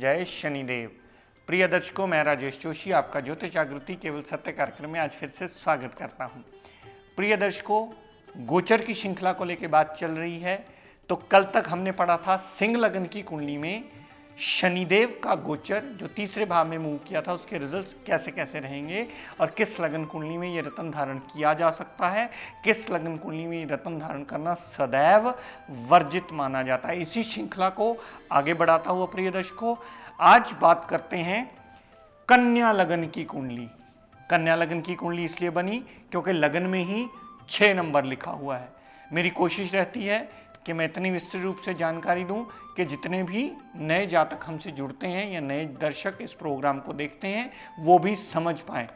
जय शनिदेव। प्रिय दर्शकों, मैं राजेश जोशी आपका ज्योतिष जागृति केवल सत्य कार्यक्रम में आज फिर से स्वागत करता हूं। प्रिय दर्शकों, गोचर की श्रृंखला को लेकर बात चल रही है। तो कल तक हमने पढ़ा था सिंह लगन की कुंडली में शनिदेव का गोचर जो तीसरे भाव में मूव किया था, उसके रिजल्ट्स कैसे कैसे रहेंगे और किस लगन कुंडली में ये रत्न धारण किया जा सकता है, किस लगन कुंडली में ये रत्न धारण करना सदैव वर्जित माना जाता है। इसी श्रृंखला को आगे बढ़ाता हुआ प्रिय दर्शकों, आज बात करते हैं कन्या लगन की कुंडली। कन्या लगन की कुंडली इसलिए बनी क्योंकि लगन में ही 6 नंबर लिखा हुआ है। मेरी कोशिश रहती है कि मैं इतनी विस्तृत रूप से जानकारी दूं कि जितने भी नए जातक हमसे जुड़ते हैं या नए दर्शक इस प्रोग्राम को देखते हैं वो भी समझ पाएं।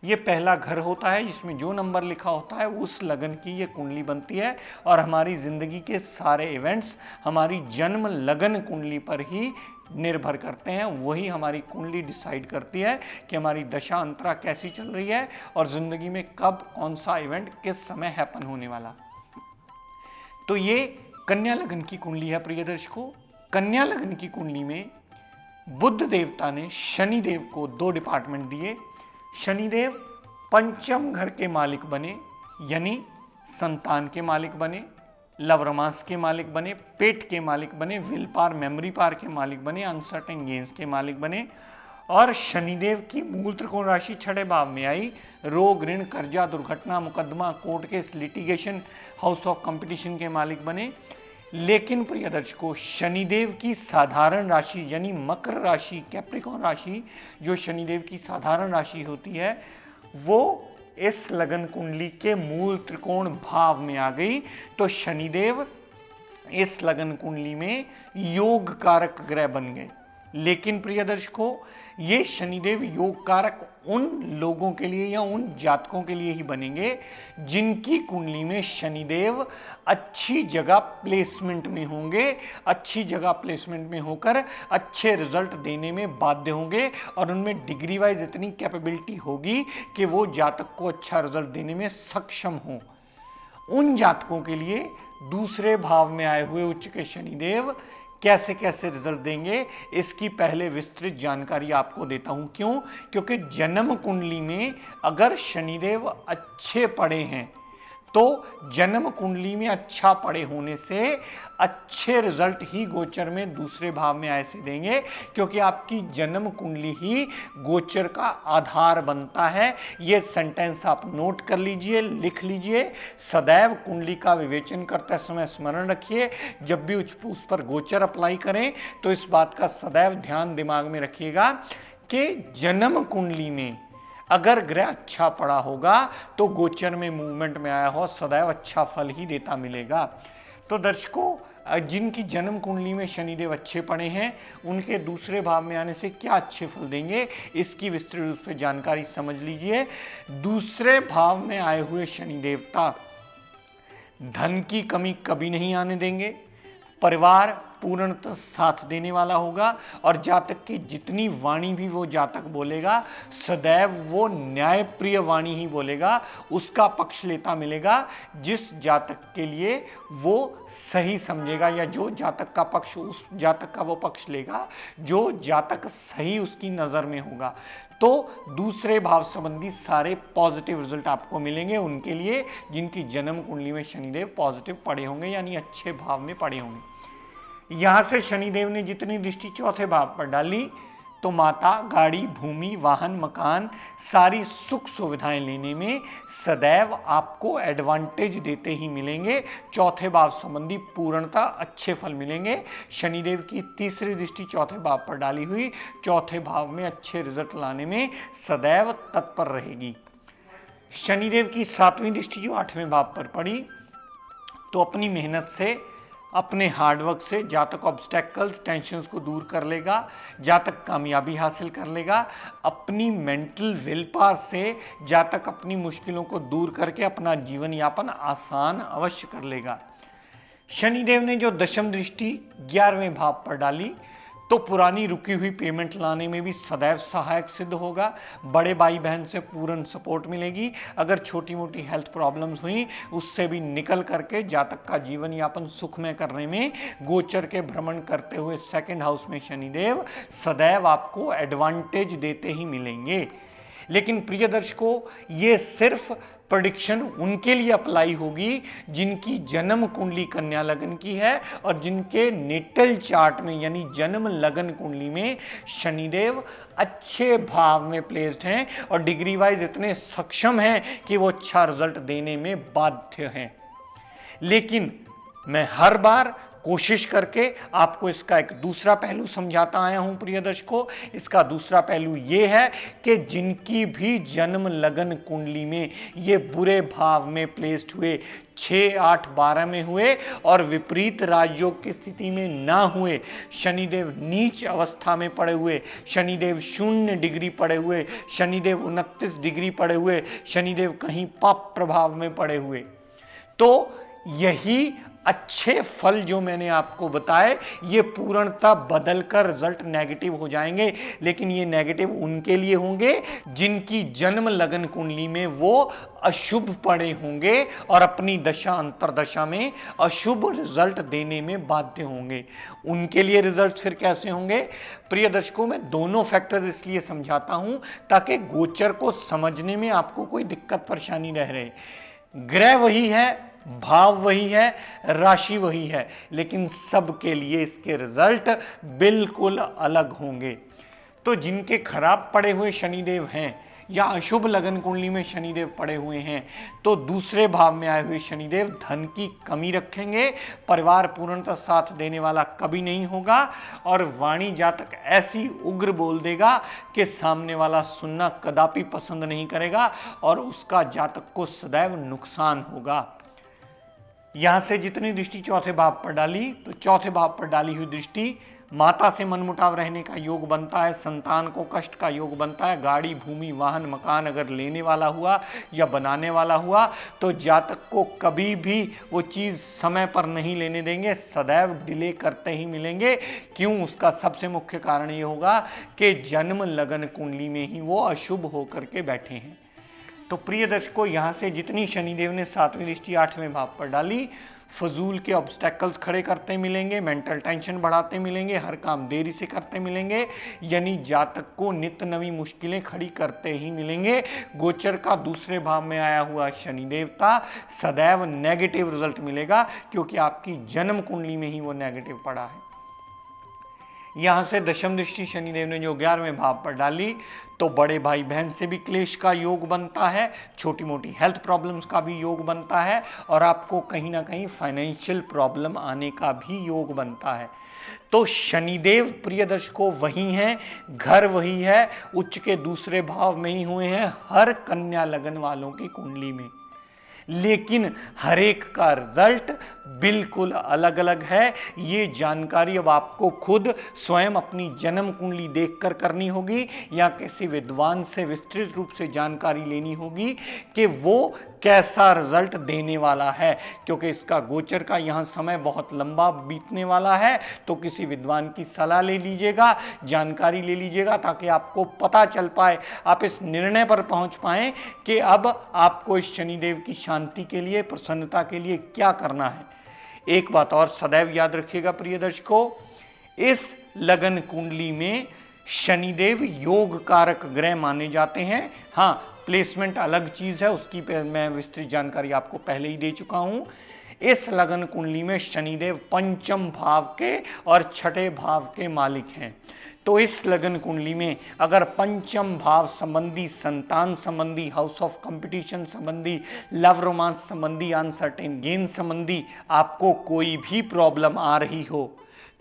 ये पहला घर होता है जिसमें जो नंबर लिखा होता है उस लगन की ये कुंडली बनती है और हमारी जिंदगी के सारे इवेंट्स हमारी जन्म लगन कुंडली पर ही निर्भर करते हैं। वही हमारी कुंडली डिसाइड करती है कि हमारी दशा अंतरा कैसी चल रही है और जिंदगी में कब कौन सा इवेंट किस समय हैपन होने वाला। तो ये कन्या लगन की कुंडली है प्रिय दर्शकों। कन्या लगन की कुंडली में बुध देवता ने शनिदेव को 2 डिपार्टमेंट दिए। शनिदेव पंचम घर के मालिक बने, यानी संतान के मालिक बने, लव रोमांस के मालिक बने, पेट के मालिक बने, विल पार मेमोरी पार के मालिक बने, अनसर्टेन गेन्स के मालिक बने। और शनिदेव की मूल त्रिकोण राशि 6 भाव में आई। रोग, ऋण, कर्जा, दुर्घटना, मुकदमा, court case, litigation, house of competition के मालिक बने। लेकिन प्रिय दर्शकों, शनिदेव की साधारण राशि यानी मकर राशि, कैप्रिकॉर्न राशि, जो शनिदेव की साधारण राशि होती है, वो इस लगन कुंडली के मूल त्रिकोण भाव में आ गई। तो शनिदेव इस लगन कुंडली में योग कारक ग्रह बन गए। लेकिन प्रिय दर्शकों, ये शनिदेव योग कारक उन लोगों के लिए या उन जातकों के लिए ही बनेंगे जिनकी कुंडली में शनिदेव अच्छी जगह प्लेसमेंट में होंगे, अच्छी जगह प्लेसमेंट में होकर अच्छे रिजल्ट देने में बाध्य होंगे और उनमें डिग्री वाइज इतनी कैपेबिलिटी होगी कि वो जातक को अच्छा रिजल्ट देने में सक्षम हो। उन जातकों के लिए दूसरे भाव में आए हुए उच्च के शनिदेव कैसे कैसे रिजल्ट देंगे, इसकी पहले विस्तृत जानकारी आपको देता हूं। क्यों? क्योंकि जन्म कुंडली में अगर शनिदेव अच्छे पड़े हैं तो जन्म कुंडली में अच्छा पड़े होने से अच्छे रिजल्ट ही गोचर में दूसरे भाव में ऐसे देंगे, क्योंकि आपकी जन्म कुंडली ही गोचर का आधार बनता है। ये सेंटेंस आप नोट कर लीजिए, लिख लीजिए। सदैव कुंडली का विवेचन करते समय स्मरण रखिए। जब भी उस पर गोचर अप्लाई करें तो इस बात का सदैव ध्यान दिमाग में रखिएगा कि जन्म कुंडली में अगर ग्रह अच्छा पड़ा होगा तो गोचर में मूवमेंट में आया हो सदैव अच्छा फल ही देता मिलेगा। तो दर्शकों, जिनकी जन्म कुंडली में शनिदेव अच्छे पड़े हैं उनके दूसरे भाव में आने से क्या अच्छे फल देंगे, इसकी विस्तृत रूप से जानकारी समझ लीजिए। दूसरे भाव में आए हुए शनि देवता धन की कमी कभी नहीं आने देंगे, परिवार पूर्णतः साथ देने वाला होगा और जातक की जितनी वाणी भी वो जातक बोलेगा सदैव वो न्यायप्रिय वाणी ही बोलेगा, उसका पक्ष लेता मिलेगा जिस जातक के लिए वो सही समझेगा, या जो जातक का पक्ष उस जातक का वो पक्ष लेगा जो जातक सही उसकी नज़र में होगा। तो दूसरे भाव संबंधी सारे पॉजिटिव रिजल्ट आपको मिलेंगे उनके लिए जिनकी जन्म कुंडली में शनिदेव पॉजिटिव पड़े होंगे, यानी अच्छे भाव में पड़े होंगे। यहां से शनिदेव ने जितनी दृष्टि चौथे भाव पर डाली तो माता, गाड़ी, भूमि, वाहन, मकान, सारी सुख सुविधाएं लेने में सदैव आपको एडवांटेज देते ही मिलेंगे। चौथे भाव संबंधी पूर्णता अच्छे फल मिलेंगे। शनिदेव की तीसरी दृष्टि चौथे भाव पर डाली हुई चौथे भाव में अच्छे रिजल्ट लाने में सदैव तत्पर रहेगी। शनिदेव की 7वीं दृष्टि जो 8वें भाव पर पड़ी तो अपनी मेहनत से, अपने हार्डवर्क से जातक ऑब्स्टेकल्स, टेंशन्स को दूर कर लेगा, जातक कामयाबी हासिल कर लेगा। अपनी मेंटल विल पावर से जातक अपनी मुश्किलों को दूर करके अपना जीवन यापन आसान अवश्य कर लेगा। शनिदेव ने जो दशम दृष्टि 11वें भाव पर डाली तो पुरानी रुकी हुई पेमेंट लाने में भी सदैव सहायक सिद्ध होगा। बड़े भाई बहन से पूर्ण सपोर्ट मिलेगी। अगर छोटी मोटी हेल्थ प्रॉब्लम्स हुई उससे भी निकल करके जातक का जीवन यापन सुखमय करने में गोचर के भ्रमण करते हुए सेकंड हाउस में शनिदेव सदैव आपको एडवांटेज देते ही मिलेंगे। लेकिन प्रिय दर्शकों, ये सिर्फ प्रेडिक्शन उनके लिए अप्लाई होगी जिनकी जन्म कुंडली कन्या लगन की है और जिनके नेटल चार्ट में यानी जन्म लगन कुंडली में शनिदेव अच्छे भाव में प्लेस्ड हैं और डिग्री वाइज इतने सक्षम हैं कि वो अच्छा रिजल्ट देने में बाध्य हैं। लेकिन मैं हर बार कोशिश करके आपको इसका एक दूसरा पहलू समझाता आया हूं प्रिय दर्शकों। इसका दूसरा पहलू यह है कि जिनकी भी जन्म लगन कुंडली में ये बुरे भाव में प्लेस्ड हुए, 6, 8, 12 में हुए और विपरीत राजयोग की स्थिति में ना हुए, शनिदेव नीच अवस्था में पड़े हुए, शनिदेव 0 डिग्री पड़े हुए, शनिदेव 29 डिग्री पड़े हुए, शनिदेव कहीं पाप प्रभाव में पड़े हुए, तो यही अच्छे फल जो मैंने आपको बताए ये पूर्णतः बदलकर रिजल्ट नेगेटिव हो जाएंगे। लेकिन ये नेगेटिव उनके लिए होंगे जिनकी जन्म लगन कुंडली में वो अशुभ पड़े होंगे और अपनी दशा अंतरदशा में अशुभ रिजल्ट देने में बाध्य होंगे। उनके लिए रिजल्ट फिर कैसे होंगे? प्रिय दर्शकों, मैं दोनों फैक्टर्स इसलिए समझाता हूं ताकि गोचर को समझने में आपको कोई दिक्कत परेशानी न रहे। ग्रह वही है, भाव वही है, राशि वही है, लेकिन सबके लिए इसके रिजल्ट बिल्कुल अलग होंगे। तो जिनके खराब पड़े हुए शनिदेव हैं या अशुभ लगन कुंडली में शनिदेव पड़े हुए हैं तो दूसरे भाव में आए हुए शनिदेव धन की कमी रखेंगे, परिवार पूर्णतः साथ देने वाला कभी नहीं होगा और वाणी जातक ऐसी उग्र बोल देगा कि सामने वाला सुनना कदापि पसंद नहीं करेगा और उसका जातक को सदैव नुकसान होगा। यहां से जितनी दृष्टि चौथे भाव पर डाली तो चौथे भाव पर डाली हुई दृष्टि माता से मनमुटाव रहने का योग बनता है, संतान को कष्ट का योग बनता है, गाड़ी भूमि वाहन मकान अगर लेने वाला हुआ या बनाने वाला हुआ तो जातक को कभी भी वो चीज़ समय पर नहीं लेने देंगे, सदैव डिले करते ही मिलेंगे। क्यों? उसका सबसे मुख्य कारण ये होगा कि जन्म लगन कुंडली में ही वो अशुभ होकर के बैठे हैं। तो प्रिय दर्शकों, यहाँ से जितनी शनिदेव ने 7वीं दृष्टि 8वें भाव पर डाली, फजूल के ऑब्स्टेकल्स खड़े करते मिलेंगे, मेंटल टेंशन बढ़ाते मिलेंगे, हर काम देरी से करते मिलेंगे, यानी जातक को नित्य नवी मुश्किलें खड़ी करते ही मिलेंगे। गोचर का दूसरे भाव में आया हुआ शनि देवता सदैव नेगेटिव रिजल्ट मिलेगा क्योंकि आपकी जन्म कुंडली में ही वो नेगेटिव पड़ा है। यहां से दशम दृष्टि शनिदेव ने जो 11वें भाव पर डाली तो बड़े भाई बहन से भी क्लेश का योग बनता है, छोटी मोटी हेल्थ प्रॉब्लम्स का भी योग बनता है और आपको कहीं ना कहीं फाइनेंशियल प्रॉब्लम आने का भी योग बनता है। तो शनिदेव प्रिय दर्शकों वही हैं, घर वही है, उच्च के दूसरे भाव में ही हुए हैं हर कन्या लगन वालों की कुंडली में, लेकिन हर एक का रिजल्ट बिल्कुल अलग अलग है। ये जानकारी अब आपको खुद स्वयं अपनी जन्म कुंडली देखकर करनी होगी या किसी विद्वान से विस्तृत रूप से जानकारी लेनी होगी कि वो कैसा रिजल्ट देने वाला है, क्योंकि इसका गोचर का यहाँ समय बहुत लंबा बीतने वाला है। तो किसी विद्वान की सलाह ले लीजिएगा, जानकारी ले लीजिएगा ताकि आपको पता चल पाए, आप इस निर्णय पर पहुँच पाएँ कि अब आपको इस शनिदेव की शांति के लिए, प्रसन्नता के लिए क्या करना है। एक बात और सदैव याद रखिएगा प्रिय दर्शकों, इस लगन कुंडली में शनिदेव योग कारक ग्रह माने जाते हैं। हाँ, प्लेसमेंट अलग चीज है, उसकी मैं विस्तृत जानकारी आपको पहले ही दे चुका हूं। इस लगन कुंडली में शनिदेव पंचम भाव के और छठे भाव के मालिक हैं। तो इस लगन कुंडली में अगर पंचम भाव संबंधी, संतान संबंधी, हाउस ऑफ कंपटीशन संबंधी, लव रोमांस संबंधी, अनसर्टेन गेन संबंधी आपको कोई भी प्रॉब्लम आ रही हो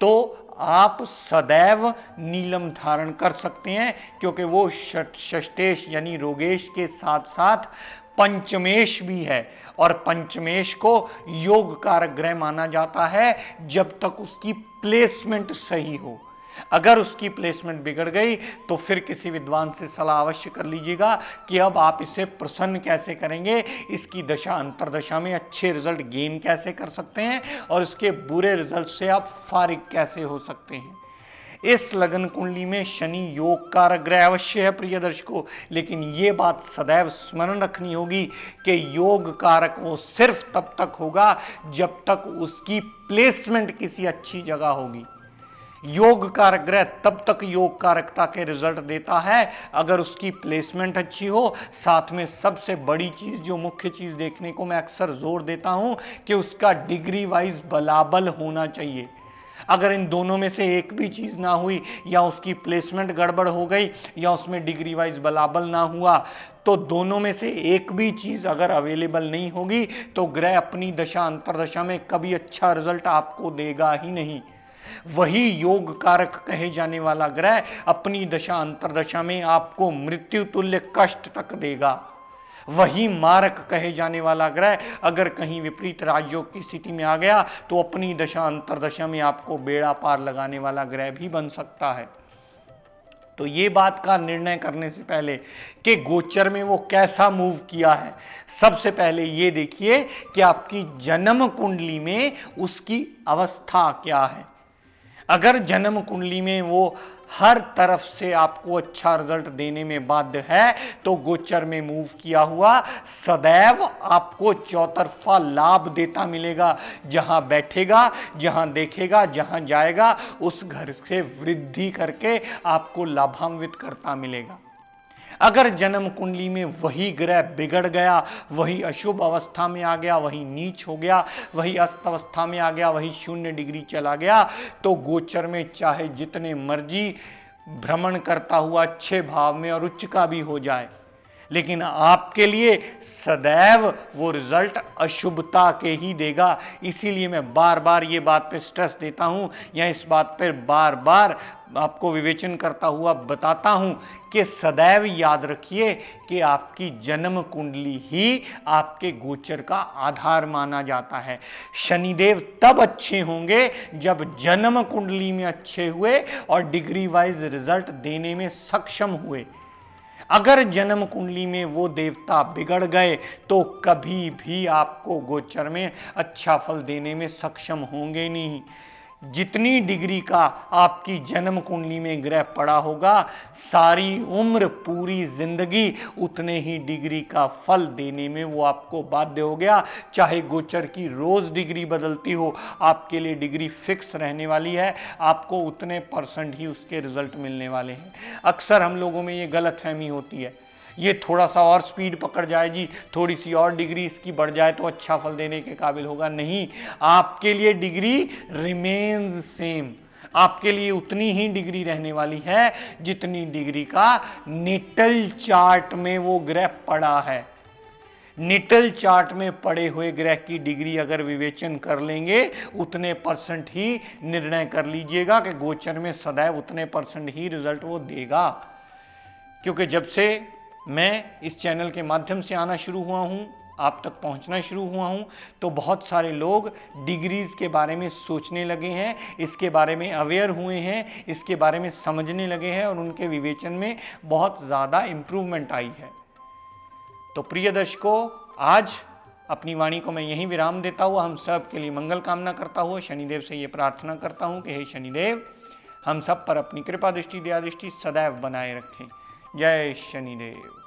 तो आप सदैव नीलम धारण कर सकते हैं, क्योंकि वो षष्टेश यानी रोगेश के साथ साथ पंचमेश भी है और पंचमेश को योग कारक ग्रह माना जाता है जब तक उसकी प्लेसमेंट सही हो। अगर उसकी प्लेसमेंट बिगड़ गई तो फिर किसी विद्वान से सलाह अवश्य कर लीजिएगा कि अब आप इसे प्रसन्न कैसे करेंगे, इसकी दशा अंतरदशा में अच्छे रिजल्ट गेन कैसे कर सकते हैं और इसके बुरे रिजल्ट से आप फारिग कैसे हो सकते हैं। इस लगन कुंडली में शनि योग कारक ग्रह अवश्य है प्रिय दर्शकों, लेकिन ये बात सदैव स्मरण रखनी होगी कि योग कारक वो सिर्फ तब तक होगा जब तक उसकी प्लेसमेंट किसी अच्छी जगह होगी। योग कारक ग्रह तब तक योग कारकता के रिजल्ट देता है अगर उसकी प्लेसमेंट अच्छी हो। साथ में सबसे बड़ी चीज, जो मुख्य चीज देखने को मैं अक्सर जोर देता हूं कि उसका डिग्री वाइज बलाबल होना चाहिए। अगर इन दोनों में से एक भी चीज ना हुई, या उसकी प्लेसमेंट गड़बड़ हो गई, या उसमें डिग्री वाइज बलाबल ना हुआ, तो दोनों में से एक भी चीज अगर अवेलेबल नहीं होगी तो ग्रह अपनी दशा अंतरदशा में कभी अच्छा रिजल्ट आपको देगा ही नहीं। वही योग कारक कहे जाने वाला ग्रह अपनी दशा अंतरदशा में आपको मृत्यु तुल्य कष्ट तक देगा। वही मारक कहे जाने वाला ग्रह अगर कहीं विपरीत राजयोग की स्थिति में आ गया तो अपनी दशा अंतरदशा में आपको बेड़ा पार लगाने वाला ग्रह भी बन सकता है। तो ये बात का निर्णय करने से पहले कि गोचर में वो कैसा मूव किया है, सबसे पहले ये देखिए कि आपकी जन्म कुंडली में उसकी अवस्था क्या है। अगर जन्म कुंडली में वो हर तरफ से आपको अच्छा रिजल्ट देने में बाध्य है तो गोचर में मूव किया हुआ सदैव आपको चौतरफा लाभ देता मिलेगा। जहां बैठेगा, जहां देखेगा, जहां जाएगा, उस घर से वृद्धि करके आपको लाभान्वित करता मिलेगा। अगर जन्म कुंडली में वही ग्रह बिगड़ गया, वही अशुभ अवस्था में आ गया, वही नीच हो गया, वही अस्त अवस्था में आ गया, वही 0 डिग्री चला गया, तो गोचर में चाहे जितने मर्जी भ्रमण करता हुआ अच्छे भाव में और उच्च का भी हो जाए, लेकिन आपके लिए सदैव वो रिजल्ट अशुभता के ही देगा। इसीलिए मैं बार बार ये बात पे स्ट्रेस देता हूं, या इस बात पर बार बार आपको विवेचन करता हुआ बताता हूं कि सदैव याद रखिए कि आपकी जन्म कुंडली ही आपके गोचर का आधार माना जाता है। शनिदेव तब अच्छे होंगे जब जन्म कुंडली में अच्छे हुए और डिग्री वाइज रिजल्ट देने में सक्षम हुए। अगर जन्म कुंडली में वो देवता बिगड़ गए तो कभी भी आपको गोचर में अच्छा फल देने में सक्षम होंगे नहीं। जितनी डिग्री का आपकी जन्म कुंडली में ग्रह पड़ा होगा, सारी उम्र, पूरी जिंदगी उतने ही डिग्री का फल देने में वो आपको बाध्य हो गया। चाहे गोचर की रोज डिग्री बदलती हो, आपके लिए डिग्री फिक्स रहने वाली है, आपको उतने % ही उसके रिजल्ट मिलने वाले हैं। अक्सर हम लोगों में ये गलतफहमी होती है, ये थोड़ा सा और स्पीड पकड़ जाए जी, थोड़ी सी और डिग्री इसकी बढ़ जाए तो अच्छा फल देने के काबिल होगा। नहीं, आपके लिए डिग्री रिमेन्स सेम, आपके लिए उतनी ही डिग्री रहने वाली है जितनी डिग्री का नेटल चार्ट में वो ग्रह पड़ा है। नेटल चार्ट में पड़े हुए ग्रह की डिग्री अगर विवेचन कर लेंगे, उतने % ही निर्णय कर लीजिएगा कि गोचर में सदैव उतने % ही रिजल्ट वो देगा। क्योंकि जब से मैं इस चैनल के माध्यम से आना शुरू हुआ हूँ, आप तक पहुँचना शुरू हुआ हूँ, तो बहुत सारे लोग डिग्रीज़ के बारे में सोचने लगे हैं, इसके बारे में अवेयर हुए हैं, इसके बारे में समझने लगे हैं और उनके विवेचन में बहुत ज़्यादा इम्प्रूवमेंट आई है। तो प्रिय दर्शकों, आज अपनी वाणी को मैं यहीं विराम देता हुआ हम सब के लिए मंगल कामना करता हुआ शनिदेव से ये प्रार्थना करता हूँ कि हे शनिदेव, हम सब पर अपनी कृपा दृष्टि, दया दृष्टि सदैव बनाए रखें। जय शनिदेव।